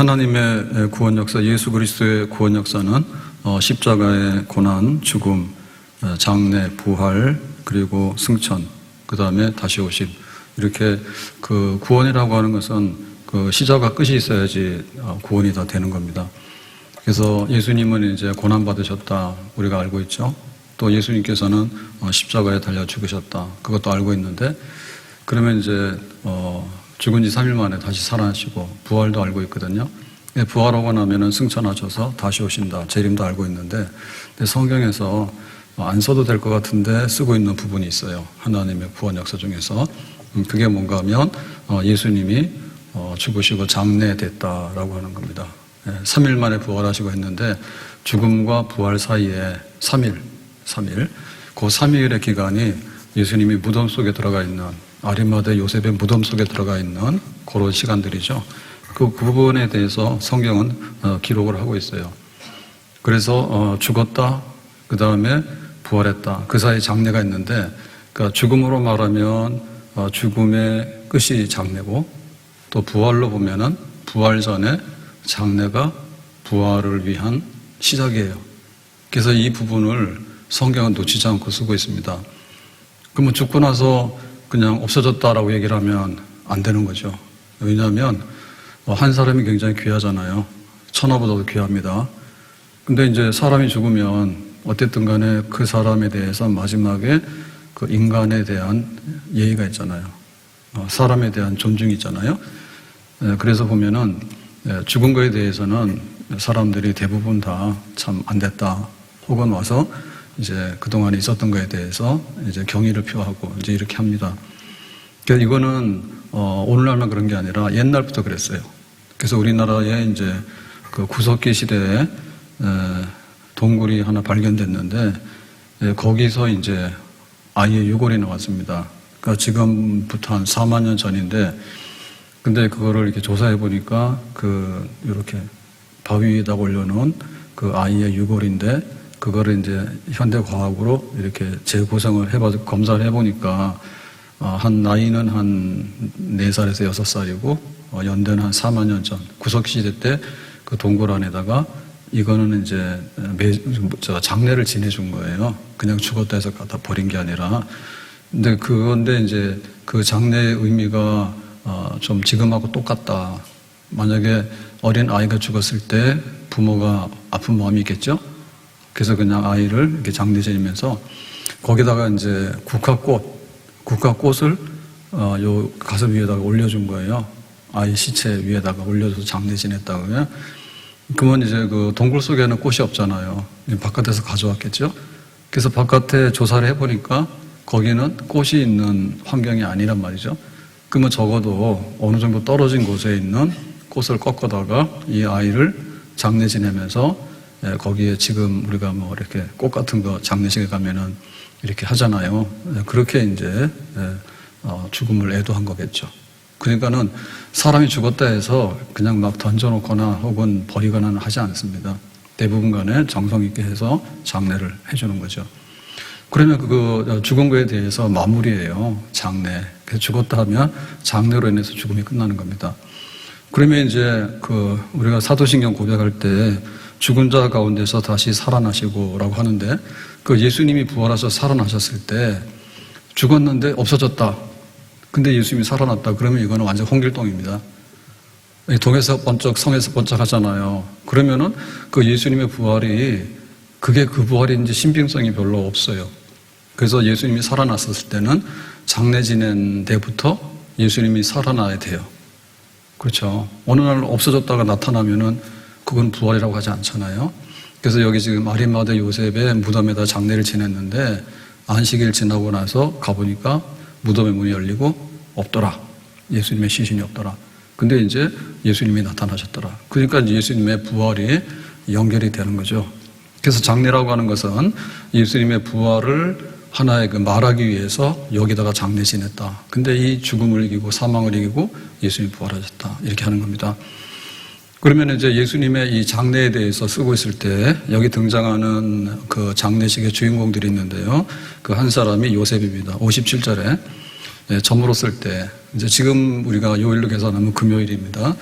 하나님의 구원 역사, 예수 그리스도의 구원 역사는 십자가의 고난, 죽음, 장래, 부활, 그리고 승천, 그 다음에 다시 오심. 이렇게 그 구원이라고 하는 것은 그 시작과 끝이 있어야지 구원이 다 되는 겁니다. 그래서 예수님은 이제 고난 받으셨다, 우리가 알고 있죠. 또 예수님께서는 십자가에 달려 죽으셨다, 그것도 알고 있는데, 그러면 이제 죽은 지 3일 만에 다시 살아나시고 부활도 알고 있거든요. 부활하고 나면은 승천하셔서 다시 오신다, 재림도 알고 있는데, 성경에서 안 써도 될 것 같은데 쓰고 있는 부분이 있어요. 하나님의 구원 역사 중에서. 그게 뭔가 하면 예수님이 죽으시고 장래됐다라고 하는 겁니다. 3일 만에 부활하시고 했는데 죽음과 부활 사이에 3일 그 3일의 기간이 예수님이 무덤 속에 들어가 있는, 아리마대 요셉의 무덤 속에 들어가 있는 그런 시간들이죠. 그 부분에 대해서 성경은 기록을 하고 있어요. 그래서 죽었다, 그 다음에 부활했다, 그 사이에 장래가 있는데, 그러니까 죽음으로 말하면 죽음의 끝이 장래고, 또 부활로 보면은 부활 전에 장래가 부활을 위한 시작이에요. 그래서 이 부분을 성경은 놓치지 않고 쓰고 있습니다. 그러면 죽고 나서 그냥 없어졌다라고 얘기를 하면 안 되는 거죠. 왜냐하면 한 사람이 굉장히 귀하잖아요. 천하보다도 귀합니다. 근데 이제 사람이 죽으면 어쨌든 간에 그 사람에 대해서 마지막에 그 인간에 대한 예의가 있잖아요. 사람에 대한 존중이 있잖아요. 그래서 보면은 죽은 거에 대해서는 사람들이 대부분 다 참 안 됐다, 혹은 와서 이제 그동안에 있었던 거에 대해서 이제 경의를 표하고 이제 이렇게 합니다. 그러니까 이거는 오늘날만 그런 게 아니라 옛날부터 그랬어요. 그래서 우리나라에 이제 그 구석기 시대에 동굴이 하나 발견됐는데, 거기서 이제 아이의 유골이 나왔습니다. 그러니까 지금부터 한 4만 년 전인데, 근데 그거를 이렇게 조사해 보니까 이렇게 바위 위에다 올려놓은 그 아이의 유골인데, 그거를 이제 현대 과학으로 이렇게 재구성을 해봐서 검사를 해보니까 한 나이는 한 4살에서 6살이고 연대는 한 4만 년 전, 구석시대 때 그 동굴 안에다가 이거는 이제 장례를 지내준 거예요. 그냥 죽었다 해서 갖다 버린 게 아니라. 그런데 이제 그 장례의 의미가 좀 지금하고 똑같다. 만약에 어린 아이가 죽었을 때 부모가 아픈 마음이 있겠죠? 그래서 그냥 아이를 이렇게 장례 지내면서 거기다가 이제 국화꽃을 요 가슴 위에다가 올려준 거예요. 아이 시체 위에다가 올려줘서 장례 지냈다고요. 그러면 이제 그 동굴 속에는 꽃이 없잖아요. 바깥에서 가져왔겠죠? 그래서 바깥에 조사를 해보니까 거기는 꽃이 있는 환경이 아니란 말이죠. 그러면 적어도 어느 정도 떨어진 곳에 있는 꽃을 꺾어다가 이 아이를 장례 지내면서, 거기에 지금 우리가 뭐 이렇게 꽃 같은 거 장례식에 가면은 이렇게 하잖아요. 그렇게 이제 죽음을 애도한 거겠죠. 그러니까는 사람이 죽었다 해서 그냥 막 던져놓거나 혹은 버리거나 하지 않습니다. 대부분 간에 정성 있게 해서 장례를 해주는 거죠. 그러면 그 죽은 거에 대해서 마무리예요. 장례. 그래서 죽었다 하면 장례로 인해서 죽음이 끝나는 겁니다. 그러면 이제 우리가 사도신경 고백할 때 죽은 자 가운데서 다시 살아나시고라고 하는데, 그 예수님이 부활하셔서 살아나셨을 때 죽었는데 없어졌다. 근데 예수님이 살아났다. 그러면 이거는 완전 홍길동입니다. 동에서 번쩍 성에서 번쩍 하잖아요. 그러면은 그 예수님의 부활이 그게 그 부활인지 신빙성이 별로 없어요. 그래서 예수님이 살아났었을 때는 장례 지낸 데부터 예수님이 살아나야 돼요. 그렇죠. 어느 날 없어졌다가 나타나면은 그건 부활이라고 하지 않잖아요. 그래서 여기 지금 아리마대 요셉의 무덤에다 장례를 지냈는데, 안식일 지나고 나서 가보니까 무덤의 문이 열리고 없더라. 예수님의 시신이 없더라. 근데 이제 예수님이 나타나셨더라. 그러니까 예수님의 부활이 연결이 되는 거죠. 그래서 장례라고 하는 것은 예수님의 부활을 하나의 말하기 위해서 여기다가 장례 지냈다. 근데 이 죽음을 이기고 사망을 이기고 예수님이 부활하셨다. 이렇게 하는 겁니다. 그러면 이제 예수님의 이 장례에 대해서 쓰고 있을 때 여기 등장하는 그 장례식의 주인공들이 있는데요. 그 한 사람이 요셉입니다. 57절에 점으로 쓸 때, 이제 지금 우리가 요일로 계산하면 금요일입니다.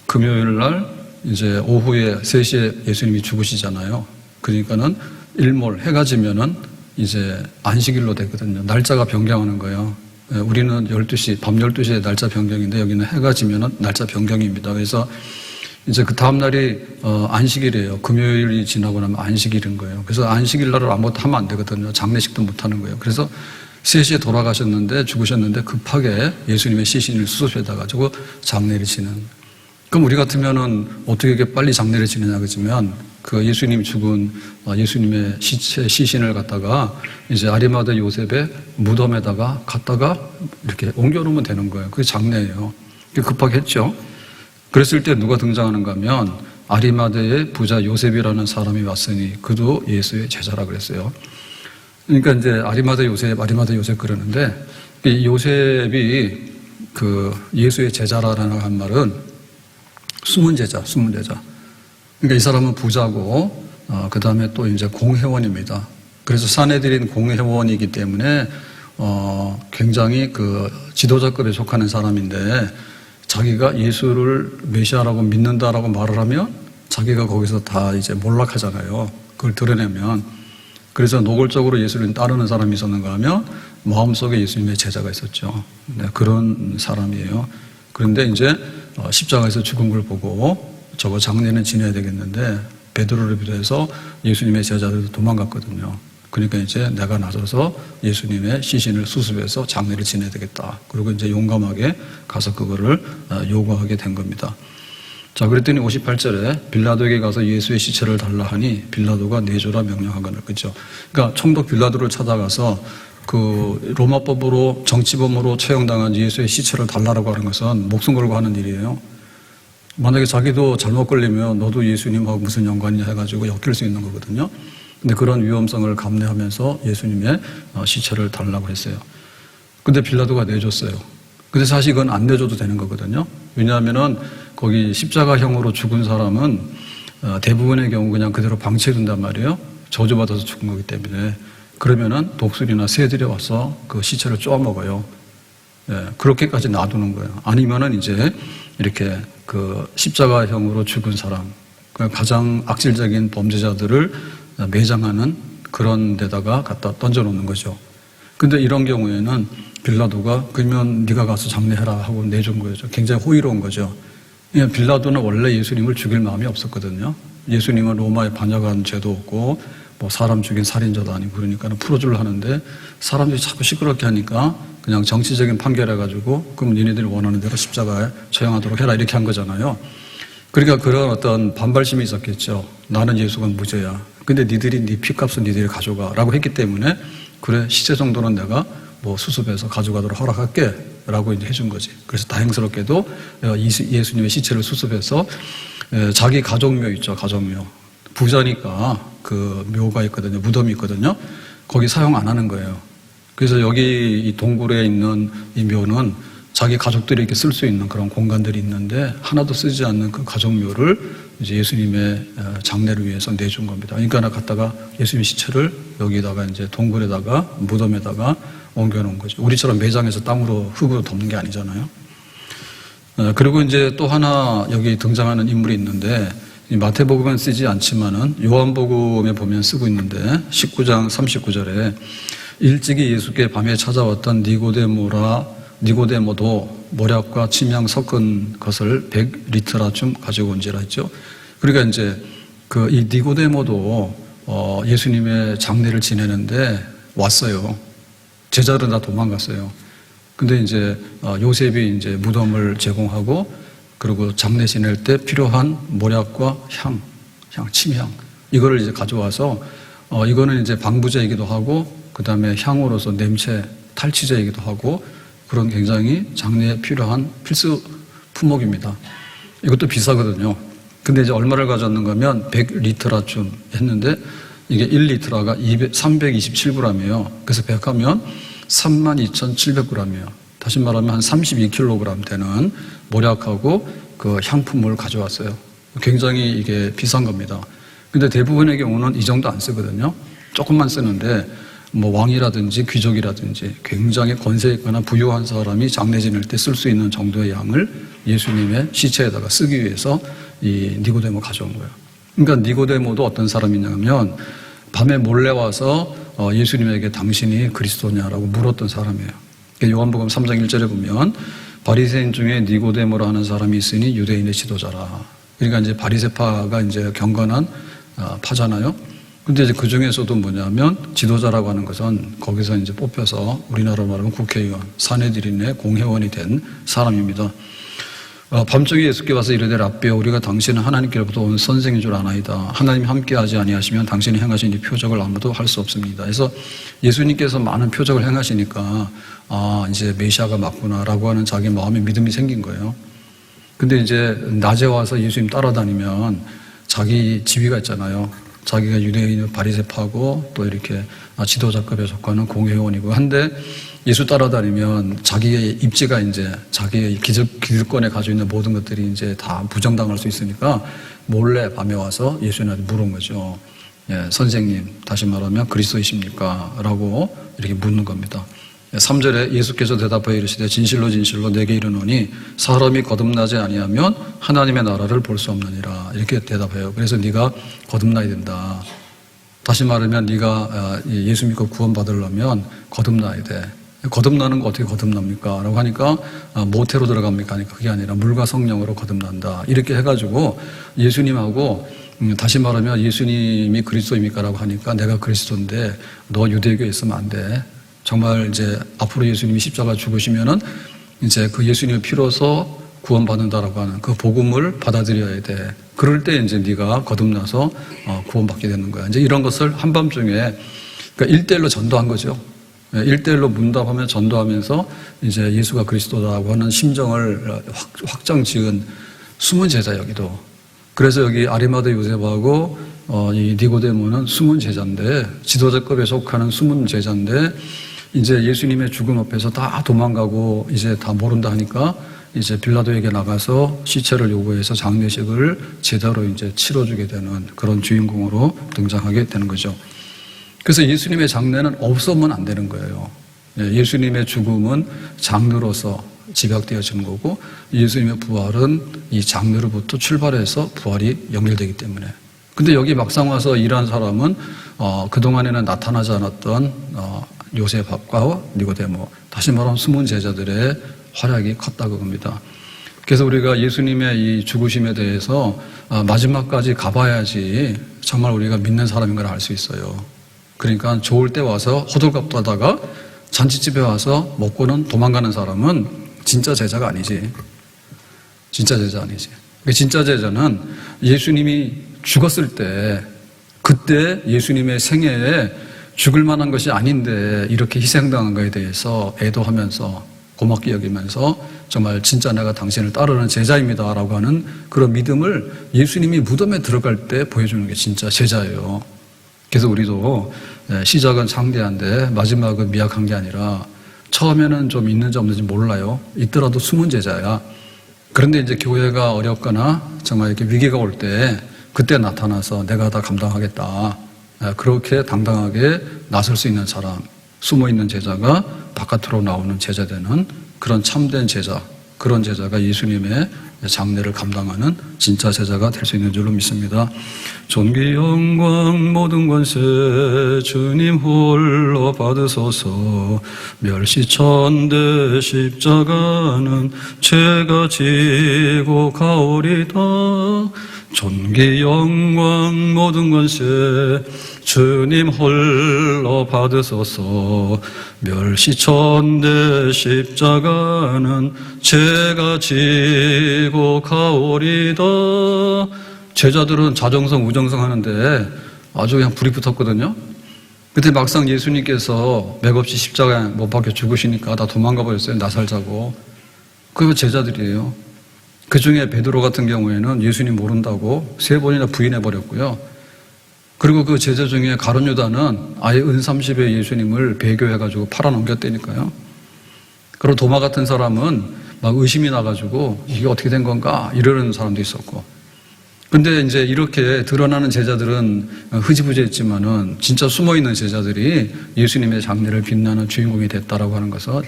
금요일 날 이제 오후에 3시에 예수님이 죽으시잖아요. 그러니까는 일몰, 해가 지면은 이제 안식일로 되거든요. 날짜가 변경하는 거예요. 우리는 12시, 밤 12시에 날짜 변경인데 여기는 해가 지면은 날짜 변경입니다. 그래서 이제 그 다음날이 안식일이에요. 금요일이 지나고 나면 안식일인 거예요. 그래서 안식일 날을 아무것도 하면 안 되거든요. 장례식도 못 하는 거예요. 그래서 3시에 돌아가셨는데 죽으셨는데 급하게 예수님의 시신을 수습해다 가지고 장례를 지는. 그럼 우리 같으면은 어떻게 이렇게 빨리 장례를 지내냐 그러면 그 예수님이 죽은 예수님의 시신을 갖다가 이제 아리마다 요셉의 무덤에다가 갖다가 이렇게 옮겨놓으면 되는 거예요. 그게 장례예요. 급하게 했죠. 그랬을 때 누가 등장하는가 하면 아리마다의 부자 요셉이라는 사람이 왔으니 그도 예수의 제자라 그랬어요. 그러니까 이제 아리마다 요셉 그러는데 이 요셉이 그 예수의 제자라는 한 말은 숨은 제자. 그러니까 이 사람은 부자고 그 다음에 또 이제 공회원입니다. 그래서 사내들인 공회원이기 때문에 굉장히 그 지도자급에 속하는 사람인데 자기가 예수를 메시아라고 믿는다라고 말을 하면 자기가 거기서 다 이제 몰락하잖아요. 그걸 드러내면. 그래서 노골적으로 예수를 따르는 사람이 있었는가 하면 마음속에 예수님의 제자가 있었죠. 네, 그런 사람이에요. 그런데 이제 십자가에서 죽은 걸 보고 저거 장례는 지내야 되겠는데 베드로를 비롯해서 예수님의 제자들도 도망갔거든요. 그러니까 이제 내가 나서서 예수님의 시신을 수습해서 장례를 지내야 되겠다. 그리고 이제 용감하게 가서 그거를 요구하게 된 겁니다. 자, 그랬더니 58절에 빌라도에게 가서 예수의 시체를 달라 하니 빌라도가 내주라 명령하거늘. 그죠? 그러니까 총독 빌라도를 찾아가서 그 로마법으로 정치범으로 처형당한 예수의 시체를 달라라고 하는 것은 목숨 걸고 하는 일이에요. 만약에 자기도 잘못 걸리면 너도 예수님하고 무슨 연관이냐 해가지고 엮일 수 있는 거거든요. 근데 그런 위험성을 감내하면서 예수님의 시체를 달라고 했어요. 근데 빌라도가 내줬어요. 근데 사실 이건 안 내줘도 되는 거거든요. 왜냐하면은 거기 십자가형으로 죽은 사람은 대부분의 경우 그냥 그대로 방치해둔단 말이에요. 저주받아서 죽은 거기 때문에. 그러면은 독수리나 새들이 와서 그 시체를 쪼아먹어요. 예, 그렇게까지 놔두는 거예요. 아니면은 이제 이렇게 그 십자가형으로 죽은 사람, 가장 악질적인 범죄자들을 매장하는 그런 데다가 갖다 던져놓는 거죠. 근데 이런 경우에는 빌라도가 그러면 네가 가서 장례해라 하고 내준 거죠. 굉장히 호의로운 거죠. 빌라도는 원래 예수님을 죽일 마음이 없었거든요. 예수님은 로마에 반역한 죄도 없고 뭐 사람 죽인 살인자도 아니고 그러니까는 풀어주려 하는데 사람들이 자꾸 시끄럽게 하니까 그냥 정치적인 판결해가지고 그럼 니네들이 원하는 대로 십자가에 처형하도록 해라 이렇게 한 거잖아요. 그러니까 그런 어떤 반발심이 있었겠죠. 나는 예수가 무죄야. 근데 니들이 네 피값은 니들이 가져가 라고 했기 때문에 그래 시체 정도는 내가 뭐 수습해서 가져가도록 허락할게 라고 이제 해준 거지. 그래서 다행스럽게도 예수님의 시체를 수습해서 자기 가족묘 있죠. 가족묘. 부자니까 그 묘가 있거든요. 무덤이 있거든요. 거기 사용 안 하는 거예요. 그래서 여기 이 동굴에 있는 이 묘는 자기 가족들에게 쓸 수 있는 그런 공간들이 있는데 하나도 쓰지 않는 그 가족묘를 이제 예수님의 장례를 위해서 내준 겁니다. 그러니까 하나 갖다가 예수님의 시체를 여기다가 이제 동굴에다가 무덤에다가 옮겨놓은 거죠. 우리처럼 매장에서 땅으로 흙으로 덮는 게 아니잖아요. 그리고 이제 또 하나 여기 등장하는 인물이 있는데 마태복음은 쓰지 않지만은 요한복음에 보면 쓰고 있는데 19장 39절에 일찍이 예수께 밤에 찾아왔던 니고데모도 모략과 침향 섞은 것을 100리터라쯤 가지고 온지라 했죠. 그러니까 이제 그 이 니고데모도 예수님의 장례를 지내는데 왔어요. 제자들은 다 도망갔어요. 근데 이제 요셉이 이제 무덤을 제공하고 그리고 장례 지낼 때 필요한 모략과 침향 이거를 이제 가져와서 이거는 이제 방부제이기도 하고 그 다음에 향으로서 냄새 탈취제이기도 하고 그런 굉장히 장례에 필요한 필수 품목입니다. 이것도 비싸거든요. 근데 이제 얼마를 가져왔는가 하면 100리터라쯤 했는데 이게 1리터가 327g이에요. 그래서 100 하면 32,700g이에요. 다시 말하면 한 32kg 되는 모략하고 그 향품을 가져왔어요. 굉장히 이게 비싼 겁니다. 근데 대부분의 경우는 이 정도 안 쓰거든요. 조금만 쓰는데 뭐 왕이라든지 귀족이라든지 굉장히 권세 있거나 부유한 사람이 장례 지낼 때 쓸 수 있는 정도의 양을 예수님의 시체에다가 쓰기 위해서 이 니고데모 가져온 거예요. 그러니까 니고데모도 어떤 사람이냐면 밤에 몰래 와서 예수님에게 당신이 그리스도냐라고 물었던 사람이에요. 그러니까 요한복음 3장 1절에 보면 바리새인 중에 니고데모라 하는 사람이 있으니 유대인의 지도자라. 그러니까 이제 바리새파가 이제 경건한 파잖아요. 근데 이제 그 중에서도 뭐냐면 지도자라고 하는 것은 거기서 이제 뽑혀서 우리나라로 말하면 국회의원, 사내들인의 공회원이 된 사람입니다. 밤중에 예수께 와서 이르되 라삐여 우리가 당신은 하나님께로부터 온 선생인 줄 아나이다. 하나님 함께하지 아니하시면 당신이 행하신 이 표적을 아무도 할 수 없습니다. 그래서 예수님께서 많은 표적을 행하시니까 이제 메시아가 맞구나라고 하는 자기 마음에 믿음이 생긴 거예요. 근데 이제 낮에 와서 예수님 따라다니면 자기 지위가 있잖아요. 자기가 유대인 바리새파고 또 이렇게 지도자급에 속하는 공회원이고 한데 예수 따라다니면 자기의 입지가 이제 자기의 기득권에 가지고 있는 모든 것들이 이제 다 부정당할 수 있으니까 몰래 밤에 와서 예수님한테 물은 거죠. 예, 선생님, 다시 말하면 그리스도이십니까? 라고 이렇게 묻는 겁니다. 3절에 예수께서 대답하여 이르시되 진실로 진실로 내게 이르노니 사람이 거듭나지 아니하면 하나님의 나라를 볼 수 없느니라. 이렇게 대답해요. 그래서 네가 거듭나야 된다. 다시 말하면 네가 예수 믿고 구원받으려면 거듭나야 돼. 거듭나는 거 어떻게 거듭납니까? 라고 하니까 모태로 들어갑니까? 하니까 그게 아니라 물과 성령으로 거듭난다. 이렇게 해가지고 예수님하고 다시 말하면 예수님이 그리스도입니까? 라고 하니까 내가 그리스도인데 너 유대교에 있으면 안 돼. 정말 이제 앞으로 예수님이 십자가 죽으시면은 이제 그 예수님의 피로서 구원받는다라고 하는 그 복음을 받아들여야 돼. 그럴 때 이제 네가 거듭나서 구원받게 되는 거야. 이제 이런 것을 한밤중에 그러니까 1대1로 전도한 거죠. 1대1로 문답하며 전도하면서 이제 예수가 그리스도다라고 하는 심정을 확정 지은 숨은 제자 여기도. 그래서 여기 아리마대 요셉하고 이 니고데모는 숨은 제자인데 지도자급에 속하는 숨은 제자인데 이제 예수님의 죽음 앞에서 다 도망가고 이제 다 모른다 하니까 이제 빌라도에게 나가서 시체를 요구해서 장례식을 제대로 이제 치러주게 되는 그런 주인공으로 등장하게 되는 거죠. 그래서 예수님의 장례는 없으면 안 되는 거예요. 예수님의 죽음은 장르로서 집약되어지는 거고 예수님의 부활은 이 장르로부터 출발해서 부활이 연결되기 때문에. 근데 여기 막상 와서 일한 사람은 그동안에는 나타나지 않았던 요셉과 니고데모, 다시 말하면 숨은 제자들의 활약이 컸다고 합니다. 그래서 우리가 예수님의 이 죽으심에 대해서 마지막까지 가봐야지 정말 우리가 믿는 사람인 걸 알 수 있어요. 그러니까 좋을 때 와서 호들갑 떠다가 잔치집에 와서 먹고는 도망가는 사람은 진짜 제자가 아니지. 진짜 제자 아니지. 진짜 제자는 예수님이 죽었을 때 그때 예수님의 생애에 죽을 만한 것이 아닌데 이렇게 희생당한 것에 대해서 애도하면서 고맙게 여기면서 정말 진짜 내가 당신을 따르는 제자입니다 라고 하는 그런 믿음을 예수님이 무덤에 들어갈 때 보여주는 게 진짜 제자예요. 그래서 우리도 시작은 창대한데 마지막은 미약한 게 아니라 처음에는 좀 있는지 없는지 몰라요. 있더라도 숨은 제자야. 그런데 이제 교회가 어렵거나 정말 이렇게 위기가 올 때 그때 나타나서 내가 다 감당하겠다. 그렇게 당당하게 나설 수 있는 사람, 숨어 있는 제자가 바깥으로 나오는 제자 되는 그런 참된 제자, 그런 제자가 예수님의 장례를 감당하는 진짜 제자가 될 수 있는 줄로 믿습니다. 존귀 영광 모든 권세 주님 홀로 받으소서. 멸시천대 십자가는 죄가 지고 가오리다. 존귀 영광 모든 권세 주님 홀로 받으소서. 멸시천대 십자가는 죄가 지고 가오리다. 제자들은 자정성 우정성 하는데 아주 그냥 불이 붙었거든요. 그때 막상 예수님께서 맥없이 십자가에 못 박혀 죽으시니까 다 도망가 버렸어요. 나 살자고. 그게 제자들이에요. 그 중에 베드로 같은 경우에는 예수님 모른다고 3번이나 부인해 버렸고요. 그리고 그 제자 중에 가룟 유다는 아예 은삼십에 예수님을 배교해가지고 팔아넘겼다니까요. 그리고 도마 같은 사람은 막 의심이 나가지고 이게 어떻게 된 건가 이러는 사람도 있었고. 근데 이제 이렇게 드러나는 제자들은 흐지부지했지만은 진짜 숨어있는 제자들이 예수님의 장례를 빛나는 주인공이 됐다라고 하는 것은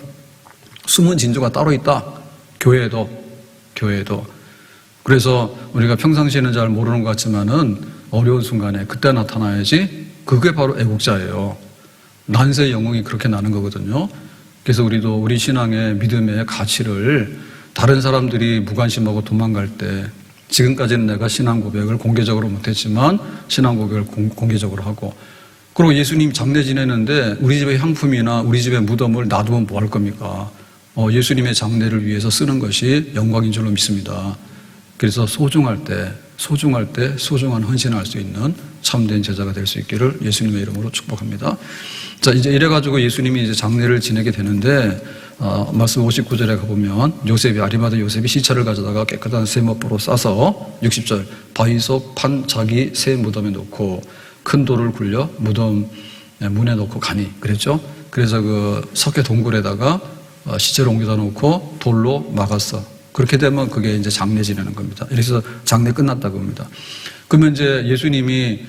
숨은 진주가 따로 있다. 교회에도. 그래서 우리가 평상시에는 잘 모르는 것 같지만은 어려운 순간에 그때 나타나야지 그게 바로 애국자예요. 난세의 영웅이 그렇게 나는 거거든요. 그래서 우리도 우리 신앙의 믿음의 가치를 다른 사람들이 무관심하고 도망갈 때 지금까지는 내가 신앙 고백을 공개적으로 못했지만 신앙 고백을 공개적으로 하고 그리고 예수님 장례 지내는데 우리 집의 향품이나 우리 집의 무덤을 놔두면 뭐 할 겁니까? 예수님의 장례를 위해서 쓰는 것이 영광인 줄로 믿습니다. 그래서 소중한 소중한 헌신을 할 수 있는 참된 제자가 될 수 있기를 예수님의 이름으로 축복합니다. 자, 이제 이래가지고 예수님이 이제 장례를 지내게 되는데, 말씀 59절에 가보면, 아리마다 요셉이 시체를 가져다가 깨끗한 세모포로 싸서, 60절, 바위 속 판 자기 새 무덤에 놓고, 큰 돌을 굴려 무덤 문에 놓고 가니, 그랬죠? 그래서 그 석회 동굴에다가 시체를 옮겨다 놓고 돌로 막았어. 그렇게 되면 그게 이제 장례 지내는 겁니다. 그래서 장례 끝났다고 합니다. 그러면 이제 예수님이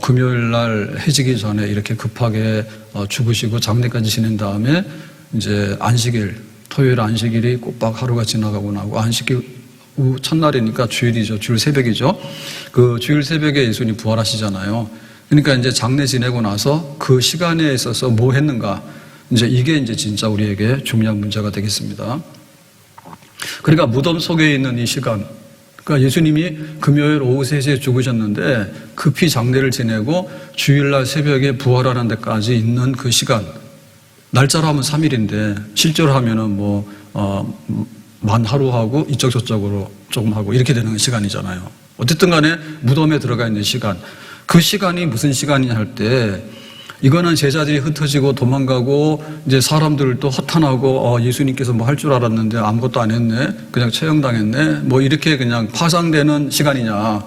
금요일 날 해지기 전에 이렇게 급하게 죽으시고 장례까지 지낸 다음에 이제 안식일, 토요일 안식일이 꼬박 하루가 지나가고 나고 안식일 후 첫날이니까 주일이죠. 주일 새벽이죠. 그 주일 새벽에 예수님 부활하시잖아요. 그러니까 이제 장례 지내고 나서 그 시간에 있어서 뭐 했는가? 이제 이게 이제 진짜 우리에게 중요한 문제가 되겠습니다. 그러니까 무덤 속에 있는 이 시간, 그러니까 예수님이 금요일 오후 3시에 죽으셨는데 급히 장례를 지내고 주일날 새벽에 부활하는 데까지 있는 그 시간, 날짜로 하면 3일인데 실제로 하면은 만 하루 하고 이쪽 저쪽으로 조금 하고 이렇게 되는 시간이잖아요. 어쨌든 간에 무덤에 들어가 있는 시간, 그 시간이 무슨 시간이냐 할 때 이거는 제자들이 흩어지고 도망가고 이제 사람들도 허탄하고 예수님께서 뭐 할 줄 알았는데 아무것도 안 했네, 그냥 처형당했네, 뭐 이렇게 그냥 파상되는 시간이냐,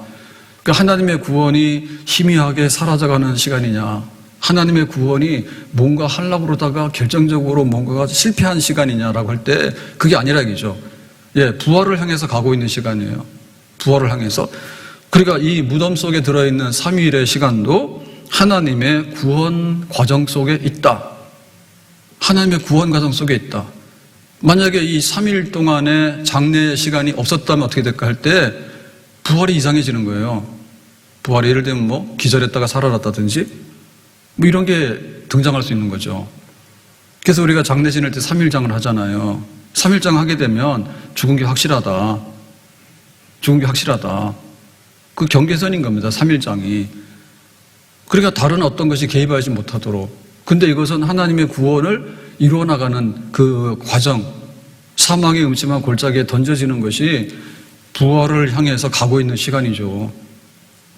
그 하나님의 구원이 희미하게 사라져가는 시간이냐, 하나님의 구원이 뭔가 하려고 그러다가 결정적으로 뭔가가 실패한 시간이냐라고 할 때 그게 아니라 이죠. 부활을 향해서 가고 있는 시간이에요. 부활을 향해서. 그러니까 이 무덤 속에 들어있는 3일의 시간도 하나님의 구원 과정 속에 있다. 하나님의 구원 과정 속에 있다. 만약에 이 3일 동안의 장례 시간이 없었다면 어떻게 될까 할 때 부활이 이상해지는 거예요. 부활이 예를 들면 기절했다가 살아났다든지 이런 게 등장할 수 있는 거죠. 그래서 우리가 장례 지낼 때 3일장을 하잖아요. 3일장 하게 되면 죽은 게 확실하다. 죽은 게 확실하다. 그 경계선인 겁니다. 3일장이. 그러니까 다른 어떤 것이 개입하지 못하도록. 근데 이것은 하나님의 구원을 이루어나가는 그 과정, 사망의 음침한 골짜기에 던져지는 것이 부활을 향해서 가고 있는 시간이죠.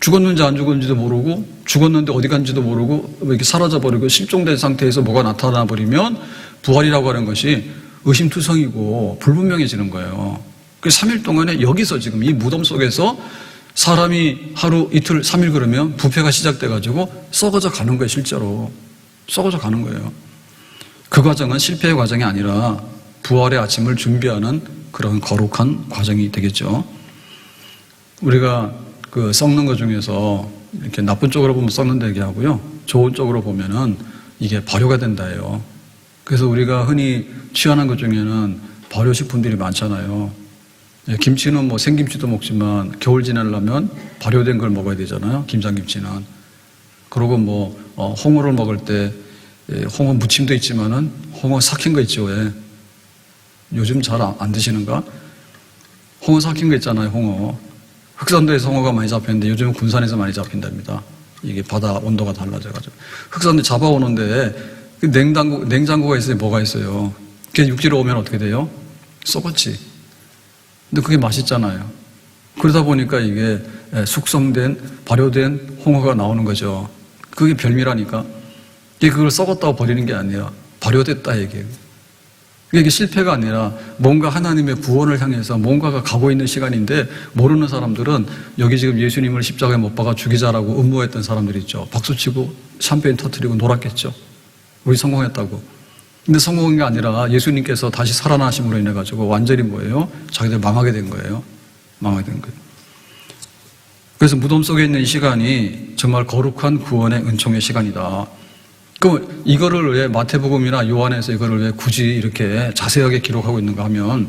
죽었는지 안 죽었는지도 모르고, 죽었는데 어디 간지도 모르고, 이렇게 사라져버리고 실종된 상태에서 뭐가 나타나 버리면 부활이라고 하는 것이 의심투성이고 불분명해지는 거예요. 그래서 3일 동안에 여기서 지금 이 무덤 속에서 사람이 하루, 이틀, 3일 그러면 부패가 시작돼가지고 썩어져 가는 거예요, 실제로. 썩어져 가는 거예요. 그 과정은 실패의 과정이 아니라 부활의 아침을 준비하는 그런 거룩한 과정이 되겠죠. 우리가 그 썩는 것 중에서 이렇게 나쁜 쪽으로 보면 썩는다 얘기하고요. 좋은 쪽으로 보면은 이게 발효가 된다예요. 그래서 우리가 흔히 취하는 것 중에는 발효식품들이 많잖아요. 김치는 생김치도 먹지만 겨울 지내려면 발효된 걸 먹어야 되잖아요. 김장김치는. 그리고 홍어를 먹을 때 홍어 무침도 있지만은 홍어 삭힌 거 있죠. 왜? 요즘 잘 안 드시는가? 홍어 삭힌 거 있잖아요. 홍어. 흑산도에서 홍어가 많이 잡히는데 요즘은 군산에서 많이 잡힌답니다. 이게 바다 온도가 달라져가지고. 흑산도 잡아오는데 냉장고가 있어요. 뭐가 있어요. 그게 육지로 오면 어떻게 돼요? 썩었지. 근데 그게 맛있잖아요. 그러다 보니까 이게 숙성된, 발효된 홍어가 나오는 거죠. 그게 별미라니까. 이게 그걸 썩었다고 버리는 게 아니라 발효됐다 얘기예요. 이게 실패가 아니라 뭔가 하나님의 구원을 향해서 뭔가가 가고 있는 시간인데 모르는 사람들은 여기 지금 예수님을 십자가에 못 박아 죽이자라고 음모했던 사람들 있죠. 박수치고 샴페인 터뜨리고 놀았겠죠. 우리 성공했다고. 근데 성공한 게 아니라 예수님께서 다시 살아나심으로 인해가지고 완전히 뭐예요? 자기들 망하게 된 거예요. 망하게 된 거예요. 그래서 무덤 속에 있는 이 시간이 정말 거룩한 구원의 은총의 시간이다. 그럼 이거를 왜 마태복음이나 요한에서 이거를 왜 굳이 이렇게 자세하게 기록하고 있는가 하면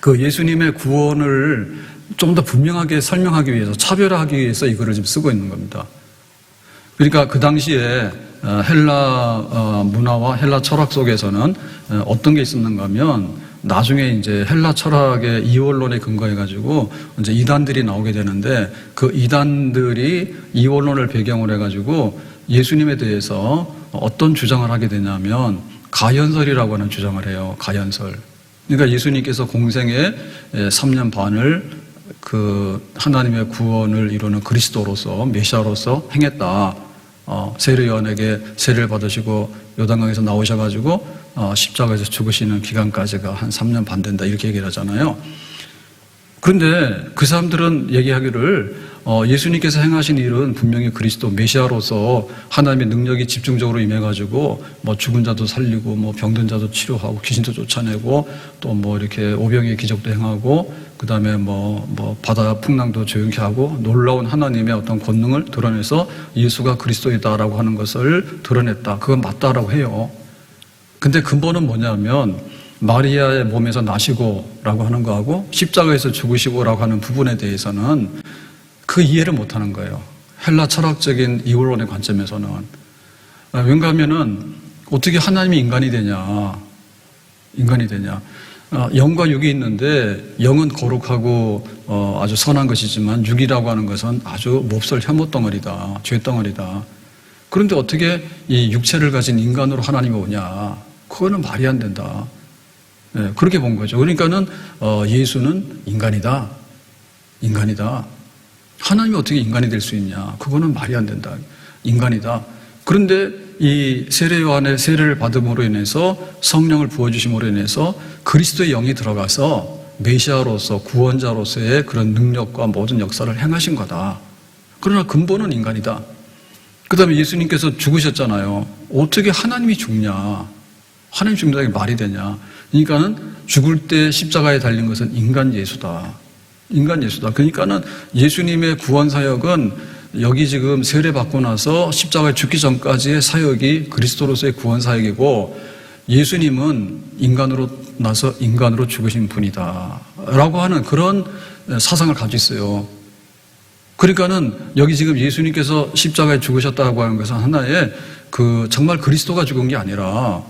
그 예수님의 구원을 좀 더 분명하게 설명하기 위해서, 차별화하기 위해서 이거를 지금 쓰고 있는 겁니다. 그러니까 그 당시에 헬라 문화와 헬라 철학 속에서는 어떤 게 있었는가 하면, 나중에 이제 헬라 철학의 이원론에 근거해가지고 이제 이단들이 나오게 되는데, 그 이단들이 이원론을 배경으로 해가지고 예수님에 대해서 어떤 주장을 하게 되냐면 가연설이라고 하는 주장을 해요. 가연설. 그러니까 예수님께서 공생애 3년 반을 그 하나님의 구원을 이루는 그리스도로서, 메시아로서 행했다. 세례요한에게 세례를 받으시고 요단강에서 나오셔가지고 십자가에서 죽으시는 기간까지가 한 3년 반 된다, 이렇게 얘기를 하잖아요. 그런데 그 사람들은 얘기하기를 예수님께서 행하신 일은 분명히 그리스도 메시아로서 하나님의 능력이 집중적으로 임해가지고 뭐 죽은 자도 살리고 뭐 병든 자도 치료하고 귀신도 쫓아내고 또 뭐 이렇게 오병이의 기적도 행하고 그다음에 뭐 바다 풍랑도 조용히 하고 놀라운 하나님의 어떤 권능을 드러내서 예수가 그리스도이다라고 하는 것을 드러냈다. 그건 맞다라고 해요. 근데 근본은 뭐냐면 마리아의 몸에서 나시고라고 하는 거하고 십자가에서 죽으시고라고 하는 부분에 대해서는 그 이해를 못하는 거예요. 헬라 철학적인 이원론의 관점에서는. 왠가 하면은 어떻게 하나님이 인간이 되냐. 영과 육이 있는데 영은 거룩하고 아주 선한 것이지만 육이라고 하는 것은 아주 몹쓸 혐오덩어리다. 죄덩어리다. 그런데 어떻게 이 육체를 가진 인간으로 하나님이 오냐. 그거는 말이 안 된다. 네, 그렇게 본 거죠. 그러니까는 예수는 인간이다. 하나님이 어떻게 인간이 될 수 있냐. 그거는 말이 안 된다. 인간이다. 그런데 이 세례 요한의 세례를 받음으로 인해서 성령을 부어주심으로 인해서 그리스도의 영이 들어가서 메시아로서 구원자로서의 그런 능력과 모든 역사를 행하신 거다. 그러나 근본은 인간이다. 그 다음에 예수님께서 죽으셨잖아요. 어떻게 하나님이 죽냐. 하나님 죽는다는 게 말이 되냐. 그러니까는 죽을 때 십자가에 달린 것은 인간 예수다. 그러니까는 예수님의 구원 사역은 여기 지금 세례 받고 나서 십자가에 죽기 전까지의 사역이 그리스도로서의 구원 사역이고, 예수님은 인간으로 나서 인간으로 죽으신 분이다 라고 하는 그런 사상을 가지고 있어요. 그러니까는 여기 지금 예수님께서 십자가에 죽으셨다고 하는 것은 하나의 정말 그리스도가 죽은 게 아니라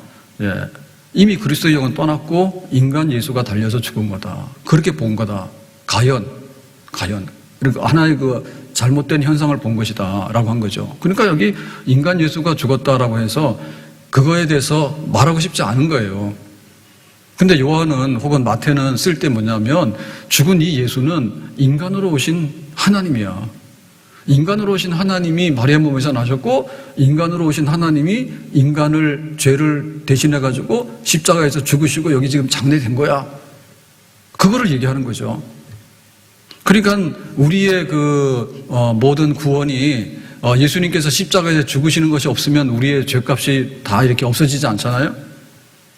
이미 그리스도의 영은 떠났고 인간 예수가 달려서 죽은 거다. 그렇게 본 거다. 가연. 그리고 하나의 잘못된 현상을 본 것이다 라고 한 거죠. 그러니까 여기 인간 예수가 죽었다라고 해서 그거에 대해서 말하고 싶지 않은 거예요. 근데 요한은 혹은 마태는 쓸 때 뭐냐면 죽은 이 예수는 인간으로 오신 하나님이야. 인간으로 오신 하나님이 마리아 몸에서 나셨고, 인간으로 오신 하나님이 인간을 죄를 대신해가지고 십자가에서 죽으시고 여기 지금 장례된 거야. 그거를 얘기하는 거죠. 그러니까 우리의 모든 구원이 예수님께서 십자가에서 죽으시는 것이 없으면 우리의 죄값이 다 이렇게 없어지지 않잖아요.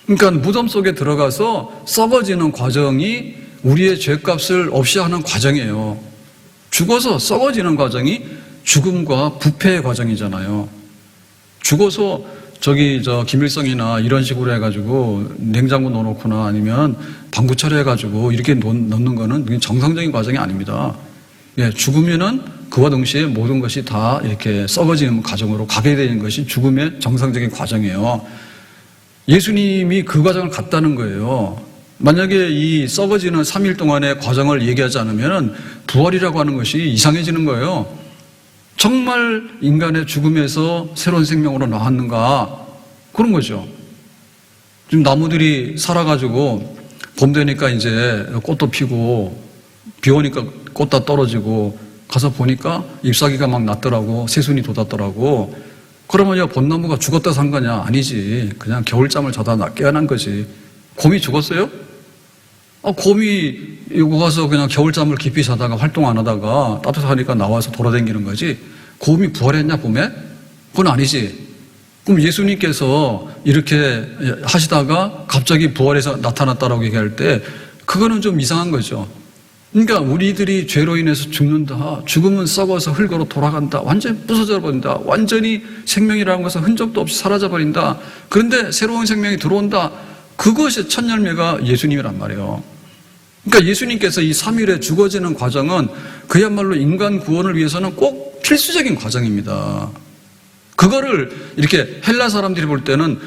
그러니까 무덤 속에 들어가서 썩어지는 과정이 우리의 죄값을 없이 하는 과정이에요. 죽어서 썩어지는 과정이 죽음과 부패의 과정이잖아요. 죽어서 김일성이나 이런 식으로 해가지고 냉장고 넣어놓거나 아니면 방구 처리해가지고 이렇게 넣는 거는 정상적인 과정이 아닙니다. 죽으면은 그와 동시에 모든 것이 다 이렇게 썩어지는 과정으로 가게 되는 것이 죽음의 정상적인 과정이에요. 예수님이 그 과정을 갔다는 거예요. 만약에 이 썩어지는 3일 동안의 과정을 얘기하지 않으면 부활이라고 하는 것이 이상해지는 거예요. 정말 인간의 죽음에서 새로운 생명으로 나왔는가? 그런 거죠. 지금 나무들이 살아가지고 봄 되니까 이제 꽃도 피고 비 오니까 꽃 다 떨어지고 가서 보니까 잎사귀가 막 났더라고. 새순이 돋았더라고. 그러면 벚나무가 죽었다 산 거냐? 아니지. 그냥 겨울잠을 자다 깨어난 거지. 곰이 죽었어요? 곰이 이거 가서 그냥 겨울잠을 깊이 자다가 활동 안 하다가 따뜻하니까 나와서 돌아다니는 거지. 곰이 부활했냐 봄에? 그건 아니지. 그럼 예수님께서 이렇게 하시다가 갑자기 부활해서 나타났다라고 얘기할 때 그거는 좀 이상한 거죠. 그러니까 우리들이 죄로 인해서 죽는다. 죽으면 썩어서 흙으로 돌아간다. 완전히 부서져 버린다. 완전히 생명이라는 것은 흔적도 없이 사라져 버린다. 그런데 새로운 생명이 들어온다. 그것이 첫 열매가 예수님이란 말이에요. 그러니까 예수님께서 이 3일에 죽어지는 과정은 그야말로 인간 구원을 위해서는 꼭 필수적인 과정입니다. 그거를 이렇게 헬라 사람들이 볼 때는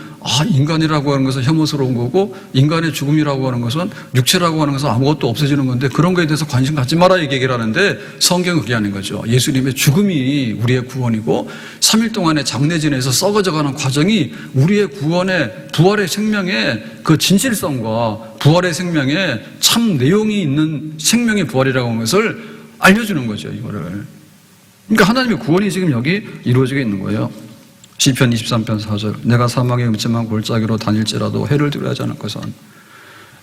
인간이라고 하는 것은 혐오스러운 거고 인간의 죽음이라고 하는 것은 육체라고 하는 것은 아무것도 없어지는 건데 그런 거에 대해서 관심 갖지 마라 이 얘기를 하는데 성경은 그게 아닌 거죠. 예수님의 죽음이 우리의 구원이고 3일 동안의 장례진에서 썩어져가는 과정이 우리의 구원의 부활의 생명의 그 진실성과 부활의 생명의 참 내용이 있는 생명의 부활이라고 하는 것을 알려주는 거죠. 이거를. 그러니까 하나님의 구원이 지금 여기 이루어지고 있는 거예요. 시편 23편 4절 내가 사망의 음침한 골짜기로 다닐지라도 해를 두려워하지 않을 것은.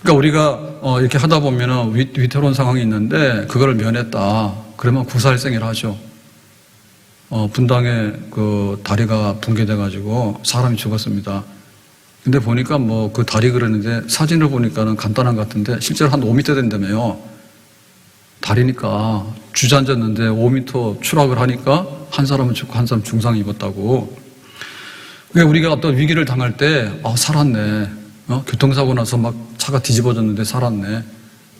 그러니까 우리가 이렇게 하다 보면 위태로운 상황이 있는데 그걸 면했다. 그러면 구살생이라 하죠. 분당에 그 다리가 붕괴돼가지고 사람이 죽었습니다. 근데 보니까 뭐 그 다리 그러는데 사진을 보니까는 간단한 것 같은데 실제로 한 5m 된다며요. 다리니까 주저앉았는데 5m 추락을 하니까 한 사람은 죽고 한 사람은 중상을 입었다고. 그러니까 우리가 어떤 위기를 당할 때 살았네. 교통사고 나서 막 차가 뒤집어졌는데 살았네.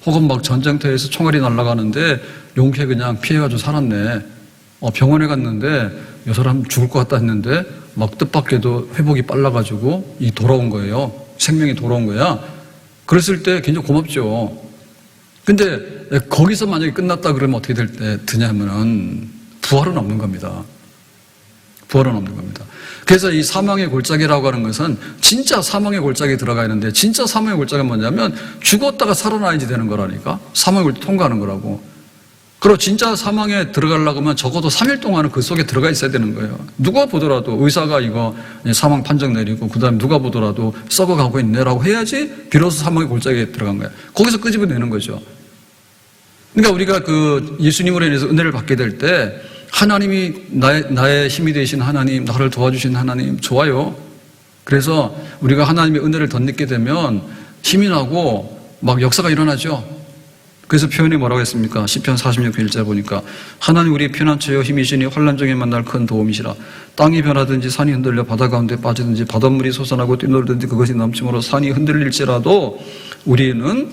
혹은 막 전쟁터에서 총알이 날아가는데 용케 그냥 피해가지고 살았네. 병원에 갔는데 이 사람 죽을 것 같다 했는데 막 뜻밖에도 회복이 빨라가지고 돌아온 거예요. 생명이 돌아온 거야. 그랬을 때 굉장히 고맙죠. 근데 거기서 만약에 끝났다 그러면 어떻게 되냐면은 부활은 없는 겁니다. 부활은 없는 겁니다. 그래서 이 사망의 골짜기라고 하는 것은 진짜 사망의 골짜기에 들어가 있는데 진짜 사망의 골짜기가 뭐냐면 죽었다가 살아나야지 되는 거라니까. 사망의 골짜기 통과하는 거라고. 그리고 진짜 사망에 들어가려고 하면 적어도 3일 동안은 그 속에 들어가 있어야 되는 거예요. 누가 보더라도 의사가 이거 사망 판정 내리고 그 다음에 누가 보더라도 썩어가고 있네라고 해야지 비로소 사망의 골짜기에 들어간 거예요. 거기서 끄집어내는 거죠. 그러니까 우리가 그 예수님으로 인해서 은혜를 받게 될 때 하나님이 나의 힘이 되신 하나님, 나를 도와주신 하나님 좋아요. 그래서 우리가 하나님의 은혜를 덧입게 되면 힘이 나고 막 역사가 일어나죠. 그래서 표현이 뭐라고 했습니까? 시편 46편 1절 보니까 하나님 우리 피난처여 힘이시니 환난 중에 만날 큰 도움이시라. 땅이 변하든지 산이 흔들려 바다 가운데 빠지든지 바닷물이 솟아나고 뛰놀든지 그것이 넘침으로 산이 흔들릴지라도 우리는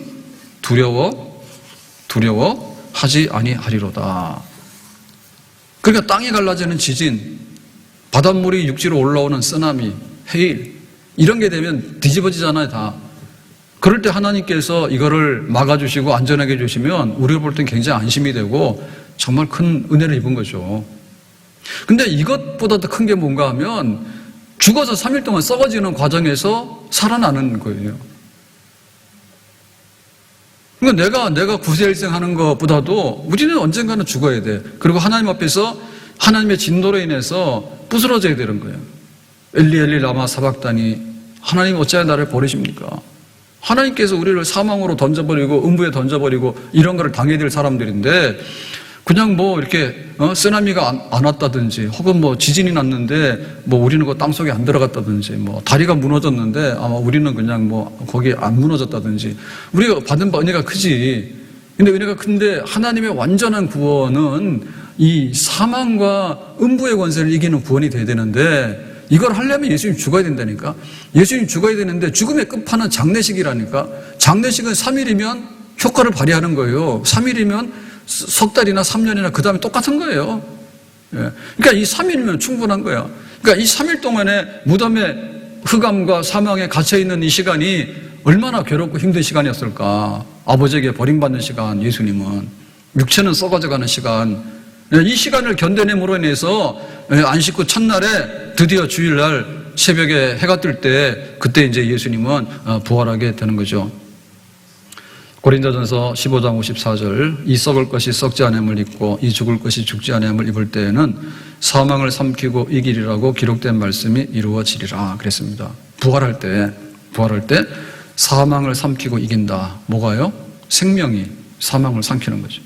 두려워하지 아니하리로다. 그러니까 땅이 갈라지는 지진, 바닷물이 육지로 올라오는 쓰나미, 해일 이런 게 되면 뒤집어지잖아요 다. 그럴 때 하나님께서 이거를 막아주시고 안전하게 해주시면 우리가 볼 땐 굉장히 안심이 되고 정말 큰 은혜를 입은 거죠. 근데 이것보다 더 큰 게 뭔가 하면 죽어서 3일 동안 썩어지는 과정에서 살아나는 거예요. 그러니까 내가 구세일생 하는 것보다도 우리는 언젠가는 죽어야 돼. 그리고 하나님 앞에서 하나님의 진노로 인해서 부스러져야 되는 거예요. 엘리 엘리 라마 사박다니 하나님 어찌하여 나를 버리십니까? 하나님께서 우리를 사망으로 던져버리고 음부에 던져버리고 이런 거를 당해야 될 사람들인데 그냥 뭐 이렇게 쓰나미가 안 왔다든지 혹은 뭐 지진이 났는데 뭐 우리는 그 땅속에 안 들어갔다든지 뭐 다리가 무너졌는데 아마 우리는 그냥 뭐 거기에 안 무너졌다든지 우리가 받은 은혜가 크지. 근데 은혜가 큰데 하나님의 완전한 구원은 이 사망과 음부의 권세를 이기는 구원이 돼야 되는데 이걸 하려면 예수님 죽어야 된다니까. 예수님 죽어야 되는데 죽음의 끝판은 장례식이라니까. 장례식은 3일이면 효과를 발휘하는 거예요. 3일이면 석 달이나 3년이나 그 다음에 똑같은 거예요. 그러니까 이 3일이면 충분한 거야. 그러니까 이 3일 동안에 무덤의 흑암과 사망에 갇혀있는 이 시간이 얼마나 괴롭고 힘든 시간이었을까. 아버지에게 버림받는 시간, 예수님은. 육체는 썩어져가는 시간. 이 시간을 견뎌냄으로 인해서 안식 후 첫날에 드디어 주일날 새벽에 해가 뜰 때 그때 이제 예수님은 부활하게 되는 거죠. 고린도전서 15장 54절 이 썩을 것이 썩지 않음을 입고 이 죽을 것이 죽지 않음을 입을 때에는 사망을 삼키고 이기리라고 기록된 말씀이 이루어지리라 그랬습니다. 부활할 때 사망을 삼키고 이긴다. 뭐가요? 생명이 사망을 삼키는 거죠.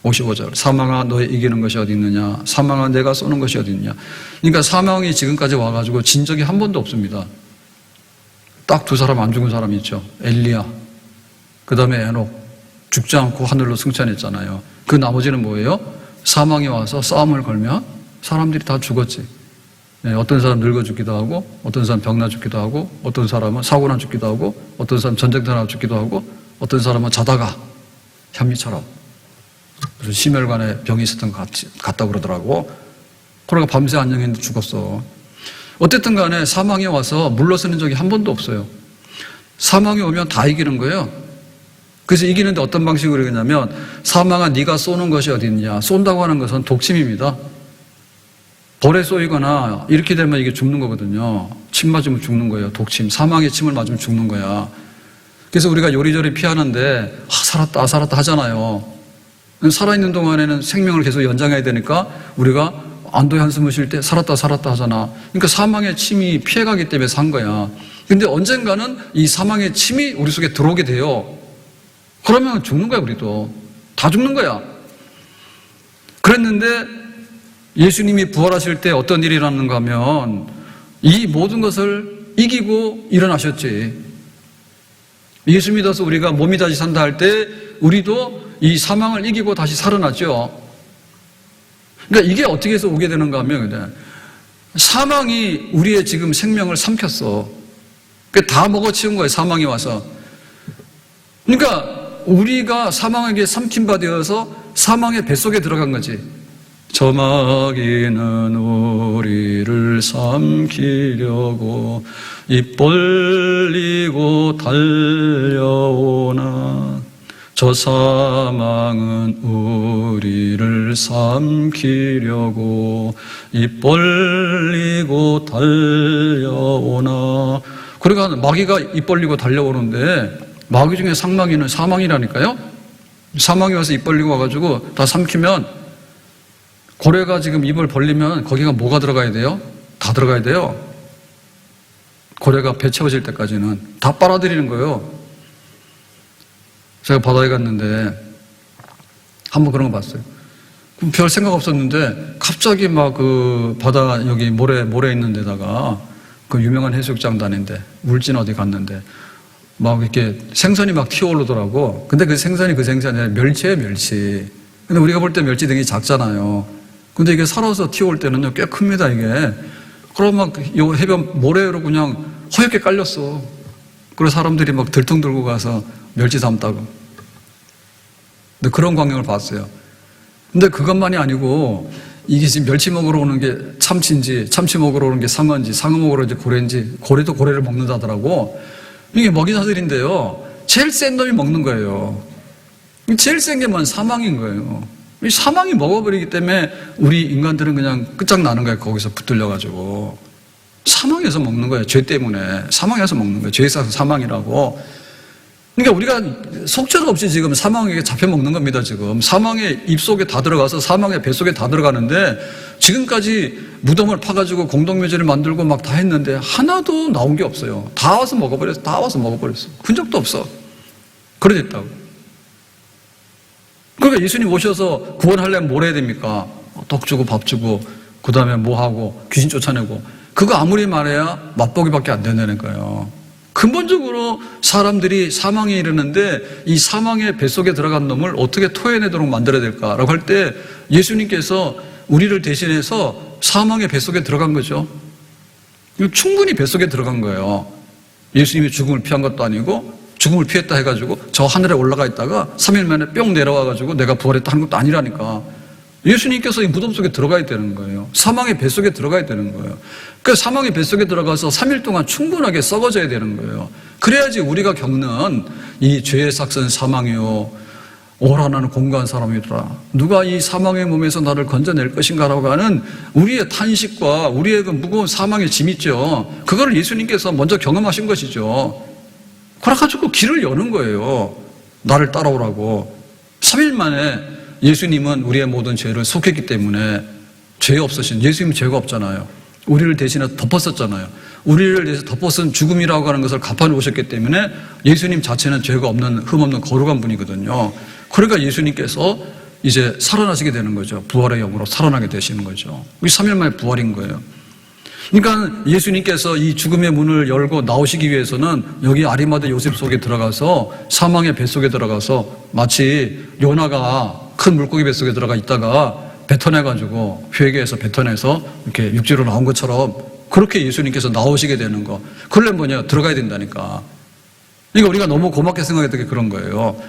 55절 사망아 너의 이기는 것이 어디 있느냐. 사망아 내가 쏘는 것이 어디 있느냐. 그러니까 사망이 지금까지 와가지고 진 적이 한 번도 없습니다. 딱 두 사람 안 죽은 사람이 있죠. 엘리야 그 다음에 에녹 죽지 않고 하늘로 승천했잖아요. 그 나머지는 뭐예요? 사망이 와서 싸움을 걸면 사람들이 다 죽었지. 어떤 사람 늙어 죽기도 하고 어떤 사람 병나 죽기도 하고 어떤 사람은 사고나 죽기도 하고 어떤 사람 전쟁터 나 죽기도 하고 어떤 사람은 자다가 현미처럼. 무슨 심혈관에 병이 있었던 것 같다고 그러더라고. 그러니까 밤새 안녕했는데 죽었어. 어쨌든 간에 사망이 와서 물러서는 적이 한 번도 없어요. 사망이 오면 다 이기는 거예요. 그래서 이기는데 어떤 방식으로 이기냐면, 사망아 네가 쏘는 것이 어디 있냐. 쏜다고 하는 것은 독침입니다. 벌에 쏘이거나 이렇게 되면 이게 죽는 거거든요. 침 맞으면 죽는 거예요. 독침. 사망의 침을 맞으면 죽는 거야. 그래서 우리가 요리조리 피하는데 살았다 살았다 하잖아요. 살아있는 동안에는 생명을 계속 연장해야 되니까 우리가 안도의 한숨을 쉴 때 살았다 살았다 하잖아. 그러니까 사망의 침이 피해가기 때문에 산 거야. 근데 언젠가는 이 사망의 침이 우리 속에 들어오게 돼요. 그러면 죽는 거야. 우리도 다 죽는 거야. 그랬는데 예수님이 부활하실 때 어떤 일이 일어났는가 하면 이 모든 것을 이기고 일어나셨지. 예수 믿어서 우리가 몸이 다시 산다 할 때 우리도 이 사망을 이기고 다시 살아났죠. 그러니까 이게 어떻게 해서 오게 되는가 하면 사망이 우리의 지금 생명을 삼켰어. 다 먹어치운 거예요. 사망이 와서. 그러니까 우리가 사망에게 삼킨 바 되어서 사망의 뱃속에 들어간 거지. 저 마귀는 우리를 삼키려고 입 벌리고 달려오나 저 사망은 우리를 삼키려고 입 벌리고 달려오나. 그러니까 마귀가 입 벌리고 달려오는데 마귀 중에 상마귀는 사망이라니까요. 사망이 와서 입 벌리고 와가지고 다 삼키면 고래가 지금 입을 벌리면 거기가 뭐가 들어가야 돼요? 다 들어가야 돼요. 고래가 배 채워질 때까지는 다 빨아들이는 거예요. 제가 바다에 갔는데 한번 그런 거 봤어요. 별 생각 없었는데 갑자기 막 그 바다 여기 모래 있는 데다가 그 유명한 해수욕장 다닌데 울진 어디 갔는데 막 이렇게 생선이 막 튀어오르더라고. 근데 그 생선이 멸치예요, 멸치. 근데 우리가 볼 때 멸치 등이 작잖아요. 근데 이게 살아서 튀어올 때는요, 꽤 큽니다, 이게. 그럼 막 요 해변 모래로 그냥 허옇게 깔렸어. 그래서 사람들이 막 들통 들고 가서 멸치 담다고. 근데 그런 광경을 봤어요. 근데 그것만이 아니고 이게 지금 멸치 먹으러 오는 게 참치인지, 참치 먹으러 오는 게 상어인지, 상어 먹으러 이제 고래인지, 고래도 고래를 먹는다더라고. 이게 먹이사슬인데요. 제일 센 놈이 먹는 거예요. 제일 센 게 뭔 사망인 거예요. 이 사망이 먹어버리기 때문에 우리 인간들은 그냥 끝장나는 거예요. 거기서 붙들려가지고. 사망해서 먹는 거예요. 죄 때문에. 사망해서 먹는 거예요. 죄에 싸서 사망이라고. 그러니까 우리가 속죄도 없이 지금 사망에게 잡혀먹는 겁니다. 지금 사망의 입속에 다 들어가서 사망의 뱃속에 다 들어가는데 지금까지 무덤을 파가지고 공동묘지를 만들고 막 다 했는데 하나도 나온 게 없어요. 다 와서 먹어버렸어. 다 와서 먹어버렸어. 흔적도 없어. 그래 됐다고. 그러니까 예수님 오셔서 구원하려면 뭘 해야 됩니까? 떡 주고 밥 주고 그 다음에 뭐 하고 귀신 쫓아내고 그거 아무리 말해야 맛보기밖에 안 된다는 거예요. 근본적으로 사람들이 사망에 이르는데 이 사망의 뱃속에 들어간 놈을 어떻게 토해내도록 만들어야 될까라고 할 때 예수님께서 우리를 대신해서 사망의 뱃속에 들어간 거죠. 충분히 뱃속에 들어간 거예요. 예수님이 죽음을 피한 것도 아니고 죽음을 피했다 해가지고 저 하늘에 올라가 있다가 3일 만에 뿅 내려와가지고 내가 부활했다 하는 것도 아니라니까. 예수님께서 이 무덤 속에 들어가야 되는 거예요. 사망의 뱃속에 들어가야 되는 거예요. 그 사망의 뱃속에 들어가서 3일 동안 충분하게 썩어져야 되는 거예요. 그래야지 우리가 겪는 이 죄의 삭선 사망이요 오라 나는 공고한 사람이더라. 누가 이 사망의 몸에서 나를 건져낼 것인가라고 하는 우리의 탄식과 우리의 그 무거운 사망의 짐 있죠. 그거를 예수님께서 먼저 경험하신 것이죠. 그래가지고 길을 여는 거예요. 나를 따라오라고. 3일 만에 예수님은 우리의 모든 죄를 속했기 때문에 죄 없으신 예수님은 죄가 없잖아요. 우리를 대신해서 덮었었잖아요. 우리를 대해서 덮었은 죽음이라고 하는 것을 갚아놓으셨기 때문에 예수님 자체는 죄가 없는 흠없는 거룩한 분이거든요. 그러니까 예수님께서 이제 살아나시게 되는 거죠. 부활의 영으로 살아나게 되시는 거죠. 우리 3일 만에 부활인 거예요. 그러니까 예수님께서 이 죽음의 문을 열고 나오시기 위해서는 여기 아리마대 요셉 속에 들어가서 사망의 뱃속에 들어가서 마치 요나가 큰 물고기 뱃속에 들어가 있다가 뱉어내가지고 회개해서 뱉어내서 이렇게 육지로 나온 것처럼 그렇게 예수님께서 나오시게 되는 거. 그러려면 뭐냐? 들어가야 된다니까. 그러니까 우리가 너무 고맙게 생각했던 게 그런 거예요.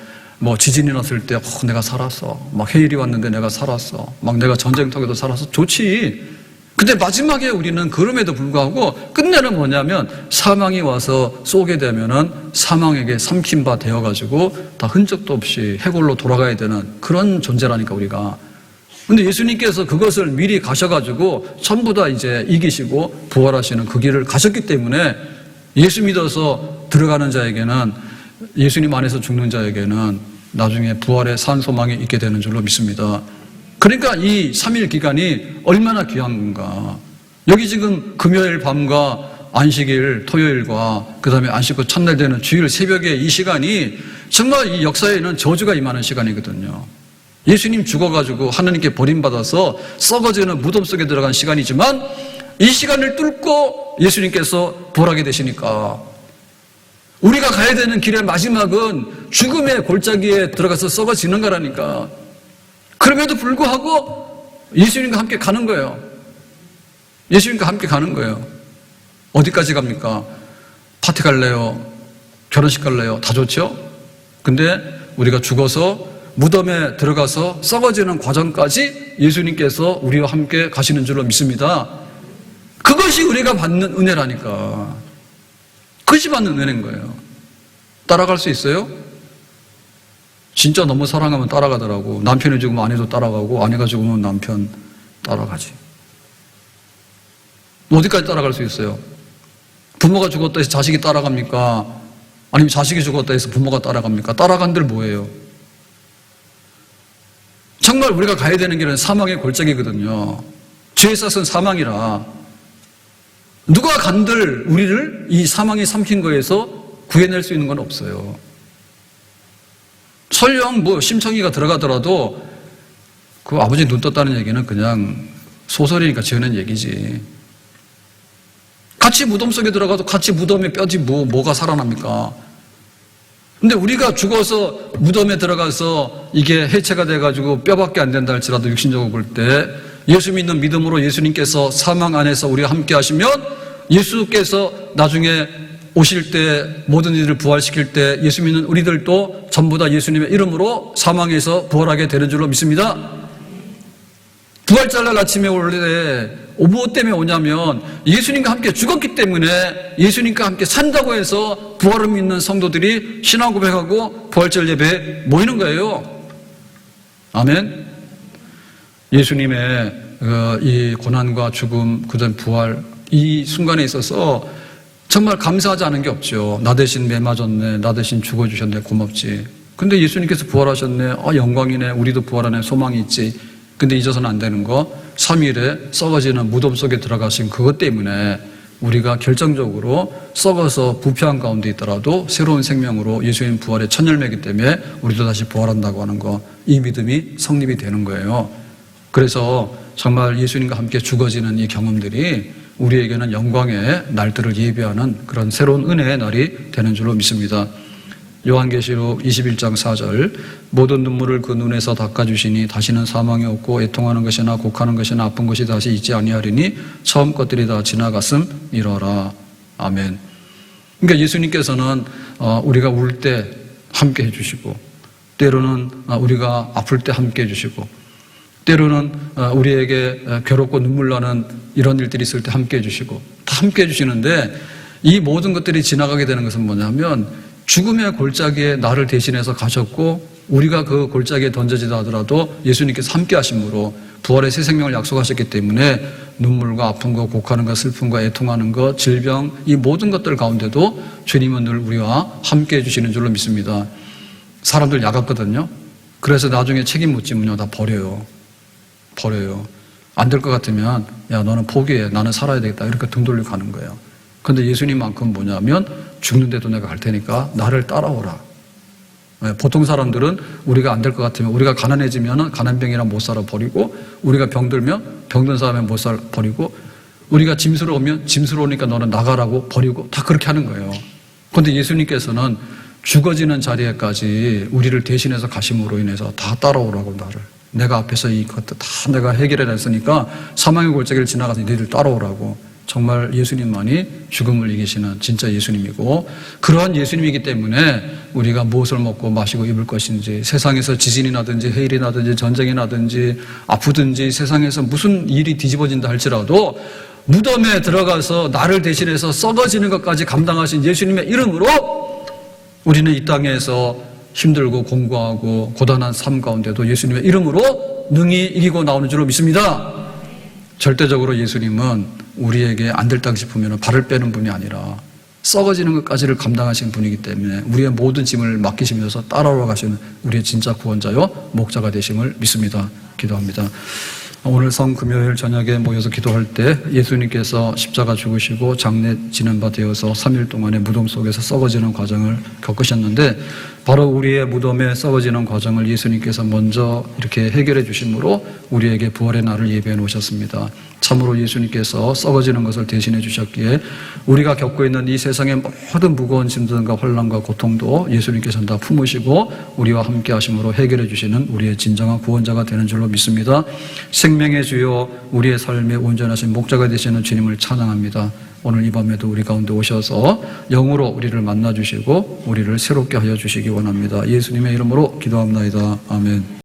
뭐 지진이 났을 때 내가 살았어. 막 해일이 왔는데 내가 살았어. 막 내가 전쟁통에도 살았어. 좋지. 근데 마지막에 우리는 그럼에도 불구하고 끝내는 뭐냐면 사망이 와서 쏘게 되면은 사망에게 삼킨 바 되어가지고 다 흔적도 없이 해골로 돌아가야 되는 그런 존재라니까 우리가. 근데 예수님께서 그것을 미리 가셔가지고 전부 다 이제 이기시고 부활하시는 그 길을 가셨기 때문에 예수 믿어서 들어가는 자에게는, 예수님 안에서 죽는 자에게는 나중에 부활의 산 소망이 있게 되는 줄로 믿습니다. 그러니까 이 3일 기간이 얼마나 귀한 건가. 여기 지금 금요일 밤과 안식일 토요일과 그 다음에 안식 후 첫날 되는 주일 새벽에 이 시간이 정말 이 역사에는 저주가 임하는 시간이거든요. 예수님 죽어가지고 하나님께 버림받아서 썩어지는 무덤 속에 들어간 시간이지만 이 시간을 뚫고 예수님께서 부활하게 되시니까 우리가 가야 되는 길의 마지막은 죽음의 골짜기에 들어가서 썩어지는 거라니까. 그럼에도 불구하고 예수님과 함께 가는 거예요. 예수님과 함께 가는 거예요. 어디까지 갑니까? 파티 갈래요? 결혼식 갈래요? 다 좋죠? 근데 우리가 죽어서 무덤에 들어가서 썩어지는 과정까지 예수님께서 우리와 함께 가시는 줄로 믿습니다. 그것이 우리가 받는 은혜라니까. 그것이 받는 은혜인 거예요. 따라갈 수 있어요? 진짜 너무 사랑하면 따라가더라고. 남편이 죽으면 아내도 따라가고 아내가 죽으면 남편 따라가지. 어디까지 따라갈 수 있어요? 부모가 죽었다 해서 자식이 따라갑니까? 아니면 자식이 죽었다 해서 부모가 따라갑니까? 따라간들 뭐예요? 정말 우리가 가야 되는 길은 사망의 골짜기거든요. 죄의 싹은 사망이라 누가 간들 우리를 이 사망이 삼킨 거에서 구해낼 수 있는 건 없어요. 설령 뭐 심청이가 들어가더라도 그 아버지 눈 떴다는 얘기는 그냥 소설이니까 지어낸 얘기지. 같이 무덤 속에 들어가도 같이 무덤에 뼈지 뭐가 살아납니까? 근데 우리가 죽어서 무덤에 들어가서 이게 해체가 돼가지고 뼈밖에 안 된다 할지라도 육신적으로 볼 때 예수 믿는 믿음으로 예수님께서 사망 안에서 우리와 함께 하시면 예수께서 나중에 오실 때 모든 이들을 부활시킬 때 예수 믿는 우리들도 전부 다 예수님의 이름으로 사망에서 부활하게 되는 줄로 믿습니다. 부활절날 아침에 올 때 무엇 때문에 오냐면 예수님과 함께 죽었기 때문에 예수님과 함께 산다고 해서 부활을 믿는 성도들이 신앙 고백하고 부활절 예배에 모이는 거예요. 아멘. 예수님의 이 고난과 죽음, 그다음 부활, 이 순간에 있어서 정말 감사하지 않은 게 없죠. 나 대신 매 맞았네, 나 대신 죽어주셨네, 고맙지. 근데 예수님께서 부활하셨네, 영광이네, 우리도 부활하네, 소망이 있지. 근데 잊어서는 안 되는 거, 3일에 썩어지는 무덤 속에 들어가신 그것 때문에 우리가 결정적으로 썩어서 부패한 가운데 있더라도 새로운 생명으로 예수님 부활의 첫 열매이기 때문에 우리도 다시 부활한다고 하는 거, 이 믿음이 성립이 되는 거예요. 그래서 정말 예수님과 함께 죽어지는 이 경험들이 우리에게는 영광의 날들을 예비하는 그런 새로운 은혜의 날이 되는 줄로 믿습니다. 요한계시록 21장 4절 모든 눈물을 그 눈에서 닦아주시니 다시는 사망이 없고 애통하는 것이나 곡하는 것이나 아픈 것이 다시 있지 아니하리니 처음 것들이 다 지나갔음이러라. 아멘. 그러니까 예수님께서는 우리가 울 때 함께 해주시고 때로는 우리가 아플 때 함께 해주시고 때로는 우리에게 괴롭고 눈물 나는 이런 일들이 있을 때 함께 해주시고 다 함께 해주시는데 이 모든 것들이 지나가게 되는 것은 뭐냐면 죽음의 골짜기에 나를 대신해서 가셨고 우리가 그 골짜기에 던져지다 하더라도 예수님께서 함께 하심으로 부활의 새 생명을 약속하셨기 때문에 눈물과 아픈 거, 곡하는 거, 슬픈 거, 애통하는 거, 질병 이 모든 것들 가운데도 주님은 늘 우리와 함께 해주시는 줄로 믿습니다. 사람들 야같거든요. 그래서 나중에 책임 묻지면요 다 버려요. 안 될 것 같으면 야 너는 포기해, 나는 살아야 되겠다 이렇게 등 돌리고 가는 거예요. 근데 예수님만큼 뭐냐면 죽는데도 내가 갈 테니까 나를 따라오라. 보통 사람들은 우리가 안 될 것 같으면 우리가 가난해지면 가난병이랑 못 살아 버리고 우리가 병들면 병든 사람은 못 살아 버리고 우리가 짐스러우면 짐스러우니까 너는 나가라고 버리고 다 그렇게 하는 거예요. 그런데 예수님께서는 죽어지는 자리에까지 우리를 대신해서 가심으로 인해서 다 따라오라고 나를. 내가 앞에서 이것도 다 내가 해결해냈으니까 사망의 골짜기를 지나가서 너희들 따라오라고. 정말 예수님만이 죽음을 이기시는 진짜 예수님이고, 그러한 예수님이기 때문에 우리가 무엇을 먹고 마시고 입을 것인지, 세상에서 지진이 나든지 해일이 나든지 전쟁이 나든지 아프든지 세상에서 무슨 일이 뒤집어진다 할지라도 무덤에 들어가서 나를 대신해서 썩어지는 것까지 감당하신 예수님의 이름으로 우리는 이 땅에서 힘들고 공고하고 고단한 삶 가운데도 예수님의 이름으로 능히 이기고 나오는 줄로 믿습니다. 절대적으로 예수님은 우리에게 안 될다 싶으면 발을 빼는 분이 아니라 썩어지는 것까지를 감당하신 분이기 때문에 우리의 모든 짐을 맡기시면서 따라와 가시는 우리의 진짜 구원자요 목자가 되심을 믿습니다. 기도합니다. 오늘 성금요일 저녁에 모여서 기도할 때 예수님께서 십자가 죽으시고 장례 지는 바 되어서 3일 동안의 무덤 속에서 썩어지는 과정을 겪으셨는데, 바로 우리의 무덤에 썩어지는 과정을 예수님께서 먼저 이렇게 해결해 주심으로 우리에게 부활의 날을 예배해 놓으셨습니다. 참으로 예수님께서 썩어지는 것을 대신해 주셨기에 우리가 겪고 있는 이 세상의 모든 무거운 짐들과 환난과 고통도 예수님께서 다 품으시고 우리와 함께 하심으로 해결해 주시는 우리의 진정한 구원자가 되는 줄로 믿습니다. 생명의 주요 우리의 삶에 온전하신 목자가 되시는 주님을 찬양합니다. 오늘 이 밤에도 우리 가운데 오셔서 영으로 우리를 만나주시고 우리를 새롭게 하여 주시기 원합니다. 예수님의 이름으로 기도합니다. 아멘.